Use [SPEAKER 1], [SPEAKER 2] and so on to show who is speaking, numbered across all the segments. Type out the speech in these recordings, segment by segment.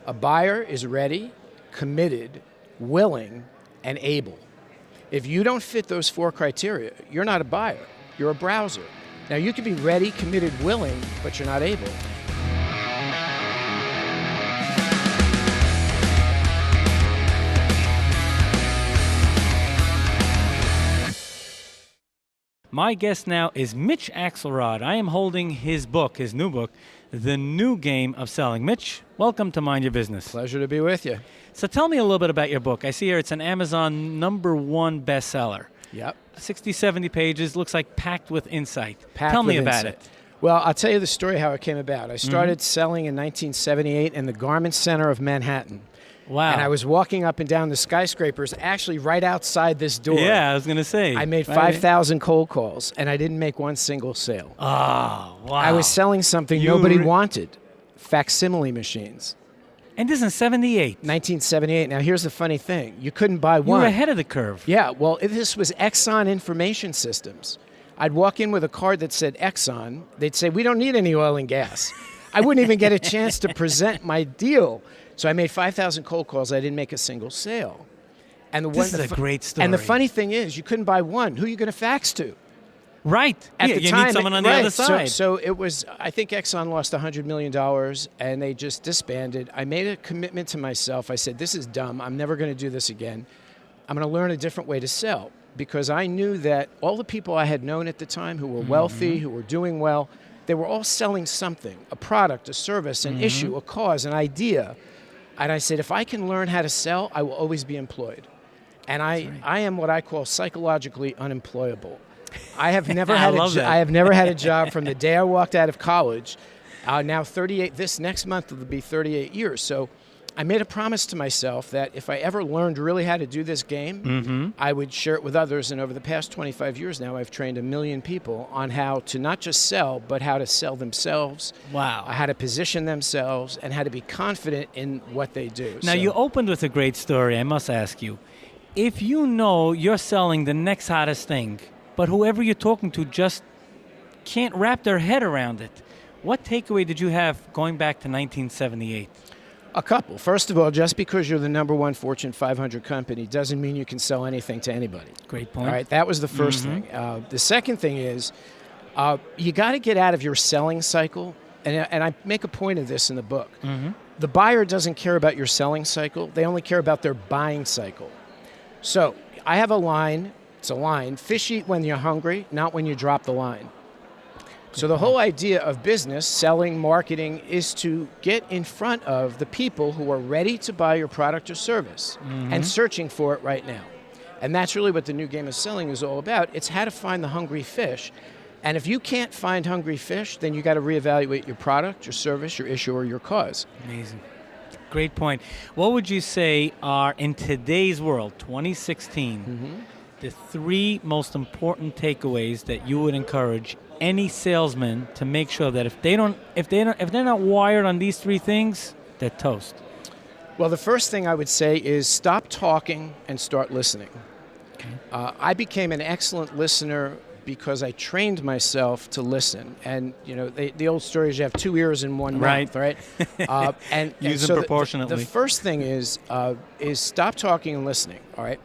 [SPEAKER 1] A buyer is ready, committed, willing, and able. If you don't fit those 4 criteria, you're not a buyer. You're a browser. Now, you can be ready, committed, willing, but you're not able.
[SPEAKER 2] My guest now is Mitch Axelrod. I am holding his book, his new book, The New Game of Selling. Mitch, welcome to Mind Your Business.
[SPEAKER 1] Pleasure to be with you.
[SPEAKER 2] So tell me a little bit about your book. I see here it's an Amazon #1 bestseller.
[SPEAKER 1] Yep.
[SPEAKER 2] 60, 70 pages, looks like packed with insight. Tell me about it.
[SPEAKER 1] Well, I'll tell you the story how it came about. I started selling in 1978 in the Garment Center of Manhattan.
[SPEAKER 2] Wow.
[SPEAKER 1] And I was walking up and down the skyscrapers, actually right outside this door.
[SPEAKER 2] Yeah, I was going to say.
[SPEAKER 1] I made 5,000 cold calls, and I didn't make one single sale.
[SPEAKER 2] Oh, wow.
[SPEAKER 1] I was selling something nobody wanted, facsimile machines.
[SPEAKER 2] And this is in 78.
[SPEAKER 1] 1978. Now, here's the funny thing. You couldn't buy
[SPEAKER 2] You
[SPEAKER 1] one.
[SPEAKER 2] were ahead of the curve.
[SPEAKER 1] Yeah, well, this was Exxon Information Systems. I'd walk in with a card that said Exxon. They'd say, we don't need any oil and gas. I wouldn't even get a chance to present my deal. So I made 5,000 cold calls. I didn't make a single sale. And
[SPEAKER 2] This is a great story.
[SPEAKER 1] And the funny thing is, you couldn't buy one. Who are you going to fax to?
[SPEAKER 2] Right.
[SPEAKER 1] At
[SPEAKER 2] Yeah,
[SPEAKER 1] the
[SPEAKER 2] you
[SPEAKER 1] time,
[SPEAKER 2] need someone on the other side.
[SPEAKER 1] So it was, I think Exxon lost $100 million, and they just disbanded. I made a commitment to myself. I said, this is dumb. I'm never going to do this again. I'm going to learn a different way to sell, because I knew that all the people I had known at the time who were wealthy, who were doing well, they were all selling something, a product, a service, an issue, a cause, an idea. And I said, if I can learn how to sell, I will always be employed. And I am what I call psychologically unemployable. I have never had I have never had a job from the day I walked out of college. Now 38. This next month will be 38 years. So I made a promise to myself that if I ever learned really how to do this game, I would share it with others. And over the past 25 years now, I've trained 1 million people on how to not just sell, but how to sell themselves.
[SPEAKER 2] Wow.
[SPEAKER 1] How to position themselves, and how to be confident in what they do.
[SPEAKER 2] Now, you opened with a great story, I must ask you. If you know you're selling the next hottest thing, but whoever you're talking to just can't wrap their head around it, what takeaway did you have going back to 1978?
[SPEAKER 1] A couple. First of all, just because you're the #1 Fortune 500 company doesn't mean you can sell anything to anybody.
[SPEAKER 2] Great point.
[SPEAKER 1] All right, that was the first thing. The second thing is you got to get out of your selling cycle, and I make a point of this in the book. The buyer doesn't care about your selling cycle. They only care about their buying cycle. So I have a line. It's a line. Fish eat when you're hungry, not when you drop the line. So the whole idea of business, selling, marketing, is to get in front of the people who are ready to buy your product or service and searching for it right now. And that's really what the new game of selling is all about. It's how to find the hungry fish. And if you can't find hungry fish, then you got to reevaluate your product, your service, your issue, or your cause.
[SPEAKER 2] Amazing. Great point. What would you say are, in today's world, 2016, the 3 most important takeaways that you would encourage any salesman to make sure that if they're not wired on these 3 things, they're toast?
[SPEAKER 1] Well, the first thing I would say is stop talking and start listening.
[SPEAKER 2] Okay.
[SPEAKER 1] I became an excellent listener because I trained myself to listen. And you know, the old story is you have 2 ears and 1 mouth, right? And
[SPEAKER 2] use
[SPEAKER 1] them
[SPEAKER 2] so proportionately.
[SPEAKER 1] The first thing is stop talking and listening. All right.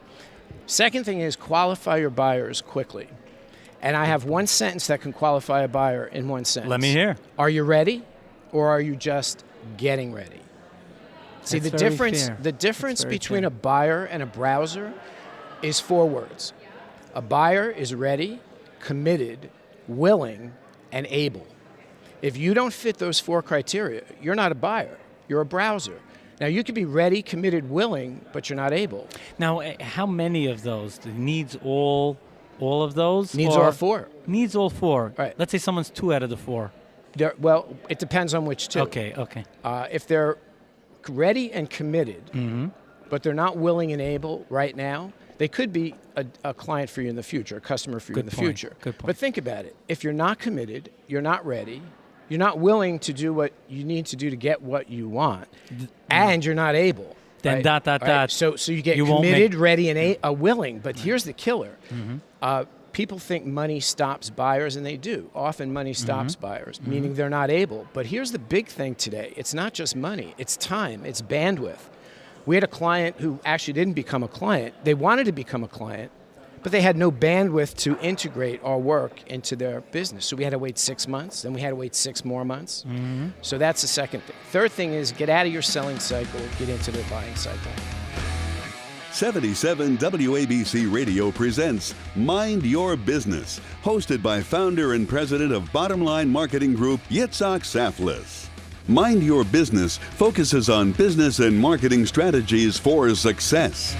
[SPEAKER 1] Second thing is qualify your buyers quickly. And I have one sentence that can qualify a buyer in one sentence.
[SPEAKER 2] Let me hear.
[SPEAKER 1] Are you ready, or are you just getting ready? See, the difference between a buyer and a browser is 4 words. A buyer is ready, committed, willing, and able. If you don't fit those 4 criteria, you're not a buyer. You're a browser. Now, you could be ready, committed, willing, but you're not able.
[SPEAKER 2] Now, how many of those? Needs all of those?
[SPEAKER 1] Needs all 4.
[SPEAKER 2] Needs all 4.
[SPEAKER 1] Right.
[SPEAKER 2] Let's say someone's 2 out of the 4.
[SPEAKER 1] Well, it depends on which 2.
[SPEAKER 2] Okay.
[SPEAKER 1] If they're ready and committed, but they're not willing and able right now, they could be a client for you in the future, a customer for you in the future.
[SPEAKER 2] Good point.
[SPEAKER 1] But think about it. If you're not committed, you're not ready, you're not willing to do what you need to do to get what you want, and you're not able.
[SPEAKER 2] Then
[SPEAKER 1] right?
[SPEAKER 2] dot.
[SPEAKER 1] So you get committed, ready, and willing. But here's the killer. people think money stops buyers, and they do. Often money stops buyers, meaning they're not able. But here's the big thing today. It's not just money. It's time. It's bandwidth. We had a client who actually didn't become a client. They wanted to become a client, but they had no bandwidth to integrate our work into their business. So we had to wait 6 months, then we had to wait 6 more months. So that's the second thing. Third thing is get out of your selling cycle, get into the buying cycle.
[SPEAKER 3] 77 WABC Radio presents Mind Your Business, hosted by founder and president of Bottom Line Marketing Group, Yitzhak Saflis. Mind Your Business focuses on business and marketing strategies for success.